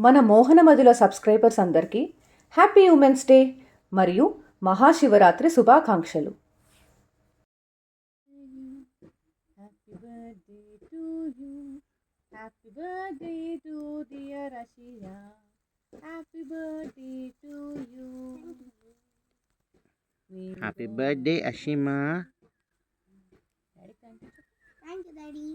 మన మోహనమదిలో సబ్స్క్రైబర్స్ అందరికీ హ్యాపీ ఉమెన్స్ డే మరియు మహాశివరాత్రి శుభాకాంక్షలు. Happy birthday to you, happy birthday to dear Ashiya, happy birthday to you. Happy birthday Ashima. Thank you daddy.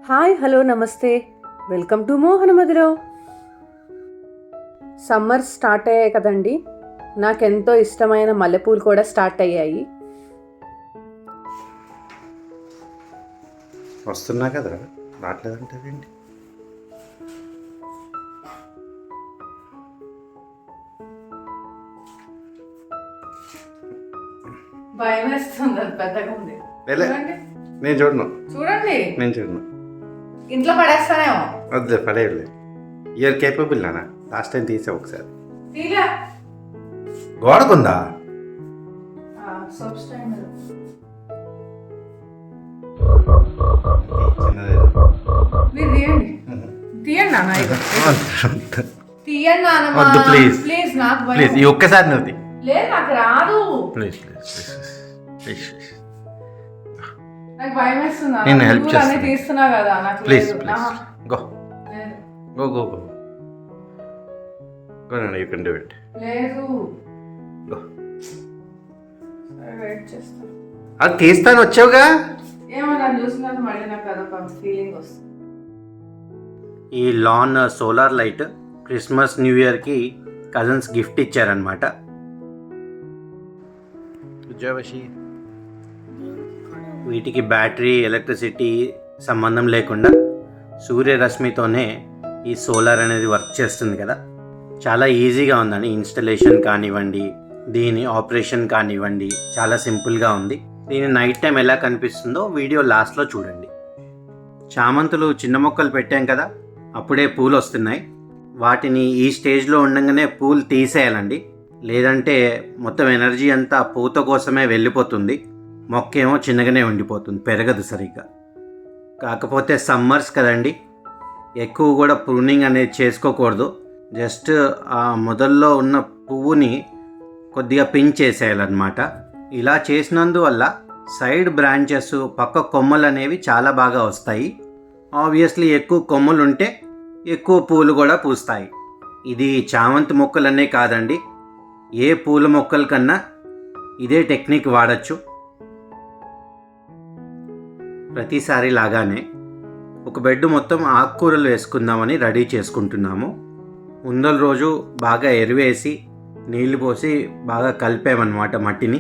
Hi, hello, నమస్తే, welcome to మోహనమదిలో. Summer start అయ్యాయి కదండి. నాకెంతో ఇష్టమైన మల్లెపూలు కూడా స్టార్ట్ అయ్యాయి. వస్తున్నా కదా, రావట్లేదంటే ఏంటి? భయం వేస్తుంది, అది పెద్దగా ఉంది. నేను చూడను, చూడండి, నేను చూడను. ఇంట్లో పడేస్తానేమో. వద్దు, పడేయలే. యూఆర్ కేపబుల్ నానా. లాస్ట్ టైం తీసా ఒకసారి. గోడకుందా? వద్దు ప్లీజ్, ప్లీజ్ ఈ ఒక్కసారి నువ్వు లేదు, నాకు రాదు. ప్లీజ్ ప్లీజ్ ప్లీజ్ ప్లీజ్ నాకు భయం వేస్తుంది. నేను హెల్ప్ చేస్తాను. తీస్తున్నా కదా, నాకు ప్లీజ్ లేదు. Please go go go go go నాన్న, యూ కెన్ డూ ఇట్. లేదు, గో. సరే, వెయిట్ చేస్తా. అది తీస్తాను, వచ్చావుగా. ఏమో, దాన్ని చూసినాక మళ్ళీ నాకు అదొక ఫీలింగ్ వస్తుంది. ఈ lawn solar light Christmas new ఇయర్కి కజిన్స్ గిఫ్ట్ ఇచ్చారనమాట. వీటికి బ్యాటరీ, ఎలక్ట్రిసిటీ సంబంధం లేకుండా సూర్యరశ్మితోనే ఈ సోలార్ అనేది వర్క్ చేస్తుంది కదా. చాలా ఈజీగా ఉందండి ఇన్స్టలేషన్ కానివ్వండి, దీని ఆపరేషన్ కానివ్వండి, చాలా సింపుల్గా ఉంది. దీని నైట్ టైం ఎలా కనిపిస్తుందో వీడియో లాస్ట్లో చూడండి. చామంతులు చిన్న మొక్కలు పెట్టాం కదా, అప్పుడే పూలు వస్తున్నాయి. వాటిని ఈ స్టేజ్లో ఉండగానే పూలు తీసేయాలండి, లేదంటే మొత్తం ఎనర్జీ అంతా పూత కోసమే వెళ్ళిపోతుంది. మొక్క ఏమో చిన్నగానే ఉండిపోతుంది, పెరగదు సరిగ్గా. కాకపోతే సమ్మర్స్ కదండి, ఎక్కువ కూడా ప్రూనింగ్ అనేది చేసుకోకూడదు. జస్ట్ ఆ మొదల్లో ఉన్న పువ్వుని కొద్దిగా పించ్ చేసేయాలన్నమాట. ఇలా చేసినందువల్ల సైడ్ బ్రాంచెస్, పక్క కొమ్మలు అనేవి చాలా బాగా వస్తాయి. ఆబ్వియస్లీ ఎక్కువ కొమ్మలు ఉంటే ఎక్కువ పూలు కూడా పూస్తాయి. ఇది చామంతి మొక్కలనే కాదండి, ఏ పూల మొక్కల కన్నా ఇదే టెక్నిక్ వాడచ్చు. ప్రతిసారి లాగానే ఒక బెడ్ మొత్తం ఆకుకూరలు వేసుకుందామని రెడీ చేసుకుంటున్నాము. ముందల రోజు బాగా ఎరువేసి నీళ్లు పోసి బాగా కలిపామన్నమాట మట్టిని.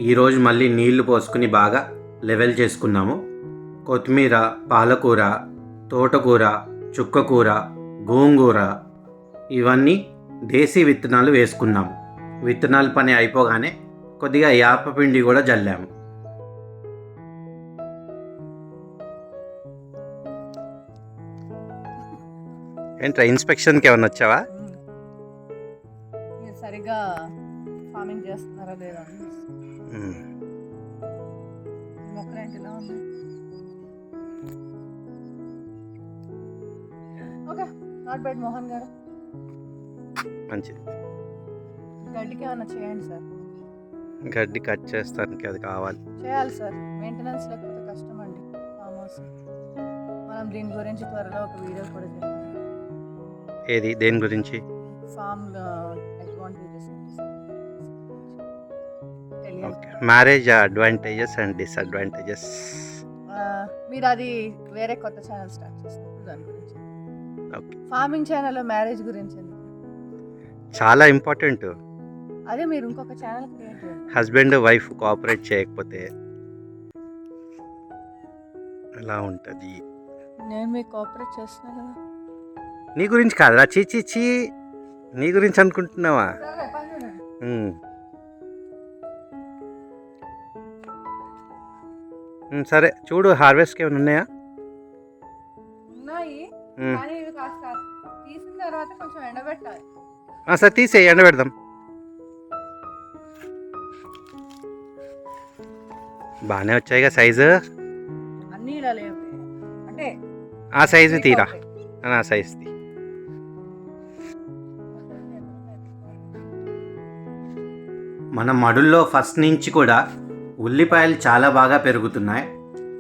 ఈరోజు మళ్ళీ నీళ్లు పోసుకుని బాగా లెవెల్ చేసుకున్నాము. కొత్తిమీర, పాలకూర, తోటకూర, చుక్కకూర, గోంగూర, ఇవన్నీ దేశీ విత్తనాలు వేసుకున్నాము. విత్తనాల పని అయిపోగానే కొద్దిగా యాపపిండి కూడా జల్లాము. ఏంట్రా, ఇన్స్పెక్షన్కి ఏమన్నా వచ్చావా? సరిగా ఫార్మింగ్ చేస్తున్నారా లేదా? మొక్కలు ఏంటి ఇలా ఉన్నాయి? ఓకే, నాట్ బ్యాడ్ మోహన్ గారు. మంచిది. గడ్డికి ఏమన్నా చేయండి సార్. గడ్డి కట్ చేస్తానికి అది కావాలి. చేయాలి సార్, మెయింటెనెన్స్ లేకపోతే కష్టం అండి ఫామ్ హౌస్. మనం దీని గురించి త్వరలో ఒక వీడియో కూడా చేయాలి. ఏది, దేని గురించి? Farm advantages. Marriage advantages and disadvantages. మీరు అది వేరే కొత్త ఛానల్ స్టార్ట్ చేస్తారు దాని గురించి. ఫార్మింగ్ ఛానల్లో మ్యారేజ్ గురించి చాలా ఇంపార్టెంట్. అదే మీరు ఇంకొక ఛానల్ క్రియేట్ చేయండి. హస్బెండ్ వైఫ్ కోఆపరేట్ చేయకపోతే ఎలా ఉంటుంది? నేను మీకు కోఆపరేట్ చేస్తున్నా కదా. నీ గురించి కాదురా, చీ చీ చీ, నీ గురించి అనుకుంటున్నావా? సరే పని చూడండి. సరే చూడు, హార్వెస్ట్కి ఏమైనా ఉన్నాయా? ఉన్నాయి కానీ ఇవి కాస్త తీసిన తర్వాత కొంచెం ఎండబెట్టాలి. సరే తీసేయి, ఎండ పెడదాం. బాగానే వచ్చాయిగా సైజు. అన్నీ ఇలా లేవు అంటే ఆ సైజు తీరా, ఆ సైజు తీ. మన మడుల్లో ఫస్ట్ నుంచి కూడా ఉల్లిపాయలు చాలా బాగా పెరుగుతున్నాయి.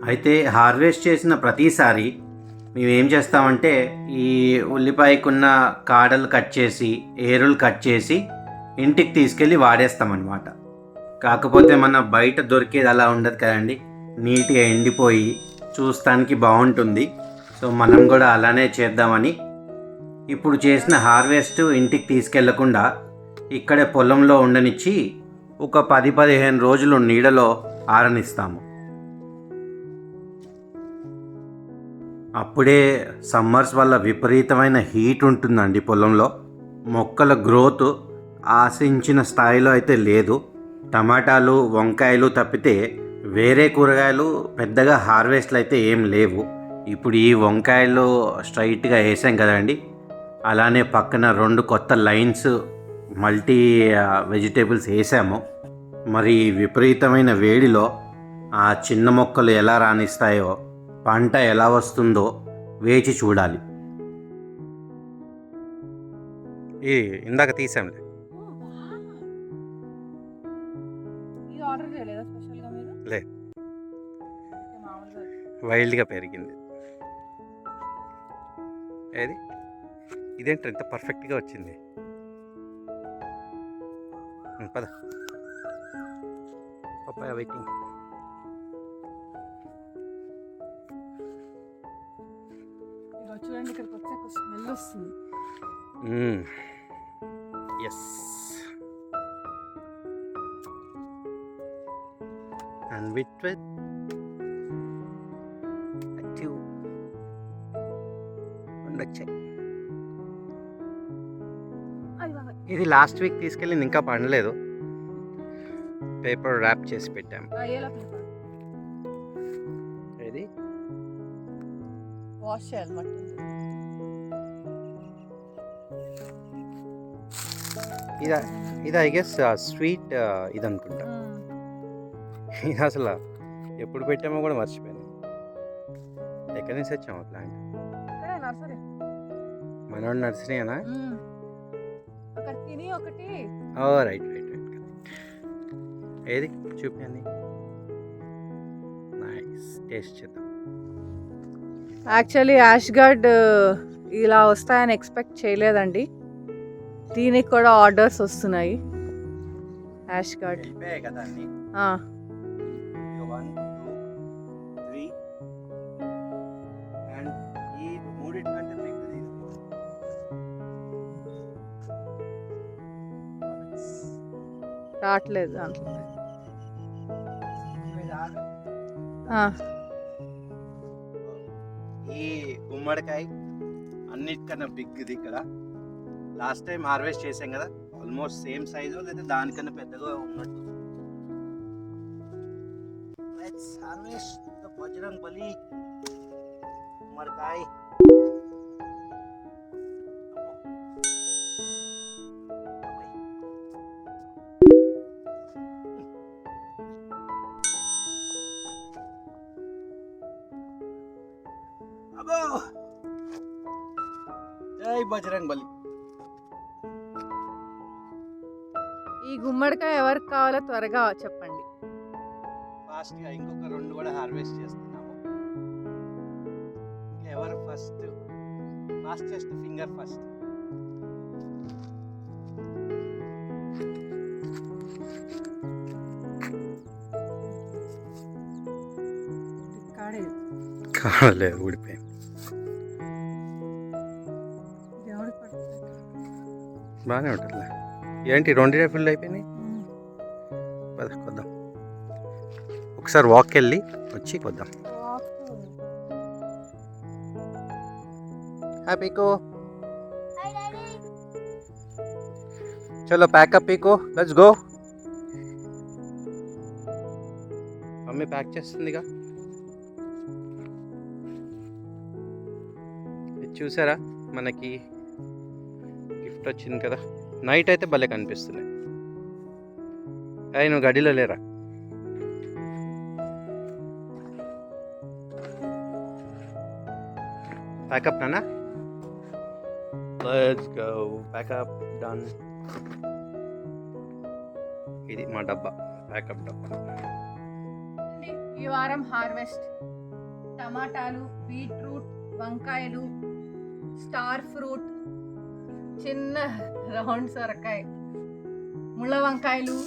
అయితే హార్వెస్ట్ చేసిన ప్రతిసారి మేము ఏం చేస్తామంటే ఈ ఉల్లిపాయకున్న కాడలు కట్ చేసి, ఏరులు కట్ చేసి ఇంటికి తీసుకెళ్ళి వాడేస్తామన్నమాట. కాకపోతే మన బయట దొరికేది అలా ఉండదు కదండి, నీట్గా ఎండిపోయి చూస్తానికి బాగుంటుంది. సో మనం కూడా అలానే చేద్దామని ఇప్పుడు చేసిన హార్వెస్ట్ ఇంటికి తీసుకెళ్లకుండా ఇక్కడే పొలంలో ఉండనిచ్చి ఒక 10-15 రోజులు నీడలో ఆరనిస్తాము. అప్పుడే సమ్మర్స్ వల్ల విపరీతమైన హీట్ ఉంటుందండి పొలంలో. మొక్కల గ్రోత్ ఆశించిన స్థాయిలో అయితే లేదు. టమాటాలు, వంకాయలు తప్పితే వేరే కూరగాయలు పెద్దగా హార్వెస్ట్లు అయితే ఏం లేవు. ఇప్పుడు ఈ వంకాయలు స్ట్రైట్గా వేసాం కదండి, అలానే పక్కన 2 కొత్త లైన్స్ మల్టీ వెజిటేబుల్స్ వేసాము. మరి విపరీతమైన వేడిలో ఆ చిన్న మొక్కలు ఎలా రాణిస్తాయో, పంట ఎలా వస్తుందో వేచి చూడాలి. ఇందాక తీసాంలే. ఇది ఆర్డర్ చేయలేదా స్పెషల్గా మీరు? లే, మామూలుగా వైల్డ్గా పెరిగింది. ఏది ఇదేంటి ఎంత పర్ఫెక్ట్గా వచ్చింది. పద, పప్పాయ వెయిటింగ్. ఇదిగో చూడండి, ఇక్కడికి వచ్చాక స్మెల్ వస్తుంది. ఎస్, అండ్ విత్ యాక్టివ్ ఉండొచ్చాయి. ఇది లాస్ట్ వీక్ తీసుకెళ్ళింది, ఇంకా పండలేదు. పేపర్ ర్యాప్ చేసి పెట్టాము. ఇది వాష్ చేయాలి మట్టి. ఇది ఐ గెస్ స్వీట్ ఇది అనుకుంటా. ఇది అసలు ఎప్పుడు పెట్టామో కూడా మర్చిపోయాను. ఎక్కడి నుంచి వచ్చాము ప్లాంట్? నర్సరీ. మనోడు నర్సరీనా? అక్కడ తిని ఒకటి. రైట్ రైట్ రైట్, ఏది చూపించండి. నైస్, టేస్ట్ చేద్దాం. యాక్చువల్లీ యాష్ గార్డ్ ఇలా వస్తాయని ఎక్స్పెక్ట్ చేయలేదండి. దీనికి కూడా ఆర్డర్స్ వస్తున్నాయి. యాష్ గార్డ్ అయిపోయాయి కదా అన్ని. 1, 2, 3 అండ్ ఈ మూడింటికంటే పెద్దది రావట్లేదు దాంట్లో. ఈ గుమ్మడికాయ అన్నిటికన్నా బిగ్ది. ఇక్కడ లాస్ట్ టైం హార్వెస్ట్ చేసాం కదా, ఆల్మోస్ట్ సేమ్ సైజు లేదా దానికన్నా పెద్దగా ఉన్నట్టు. లెట్స్ హార్వెస్ట్ ద బజరంగ్ బలి గుమ్మడికాయ. జై బజరంగ్ బలి. ఈ గుమ్మడికాయ ఎవరికి కావాలో త్వరగా చెప్పండి. ఫాస్ట్గా ఇంకొక 2 కూడా హార్వెస్ట్ చేస్తున్నాము. ఎవరు ఫాస్టెస్ట్ ఫింగర్ ఫస్ట్. కాలేదు, ఊడిపోయింది. బాగానే ఉంటుందిలే. ఏంటి 2 రేపులు అయిపోయినాయి? కొద్దాం, ఒకసారి వాక్ వెళ్ళి వచ్చి కొద్దాం. హ్యాపీకో చలో ప్యాకప్ పీకో, లెట్స్ గో. మమ్మీ ప్యాక్ చేస్తుందిగా. ఇది చూసారా, మనకి గిఫ్ట్ వచ్చింది కదా. నైట్ అయితే భలే కనిపిస్తుంది. అయ్యి నువ్వు గడిలో లేరా. ప్యాకప్ నానా, లెట్స్ గో. Pack up done. ఇది మా డబ్బా, ప్యాకప్ డబ్బా. ఈ వారం హార్వెస్ట్ టమాటాలు, బీట్రూట్, వంకాయలు, స్టార్ ఫ్రూట్, చిన్న రౌండ్ సొరకాయ, ముళ్ళ వంకాయలు,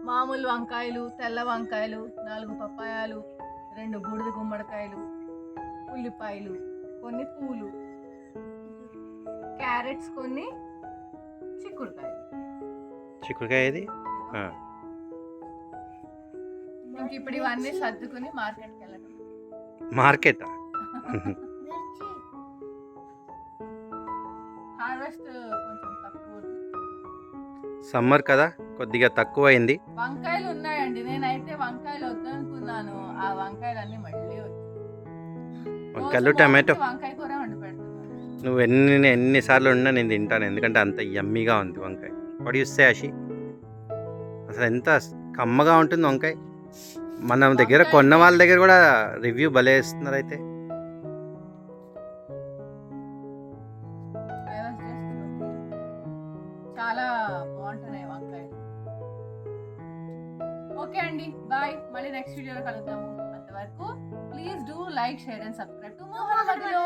మామూలు వంకాయలు, తెల్ల వంకాయలు, 4 పప్పాయాలు, 2 బూడిద గుమ్మడికాయలు, ఉల్లిపాయలు, కొన్ని పూలు, క్యారెట్స్, కొన్ని చిక్కుడుకాయలు. చిక్కుడుకాయ ఏది? ఇంక ఇప్పుడు ఇవన్నీ సర్దుకుని మార్కెట్కి వెళ్ళడం. మార్కెటా? హార్వెస్ట్ కొంచెం తక్కువ, సమ్మర్ కదా, కొద్దిగా తక్కువ అయింది. వంకాయలు ఉన్నాయండి. నేనైతే వంకాయలు వద్దనుకున్నాను, ఆ వంకాయలన్నీ మళ్ళీ వచ్చాయి. వంకాయలు, టమాటో. వంకాయ కూర వండి పెడుతున్నాను. నువ్వు ఎన్నిసార్లు ఉన్నా నేను తింటాను, ఎందుకంటే అంత యమ్మీగా ఉంది వంకాయ. వాడు చూస్తే అషి అసలు ఎంత కమ్మగా ఉంటుంది వంకాయ. మన దగ్గర కొన్న వాళ్ళ దగ్గర కూడా రివ్యూ భలే ఇస్తున్నారు. అయితే చాలా బాగుంటున్నాయి వంకాయలు. ఓకే అండి, బాయ్. మళ్ళీ నెక్స్ట్ వీడియోలో కలుద్దాము. అంతవరకు please do like, share and subscribe to Mohan మదిలో.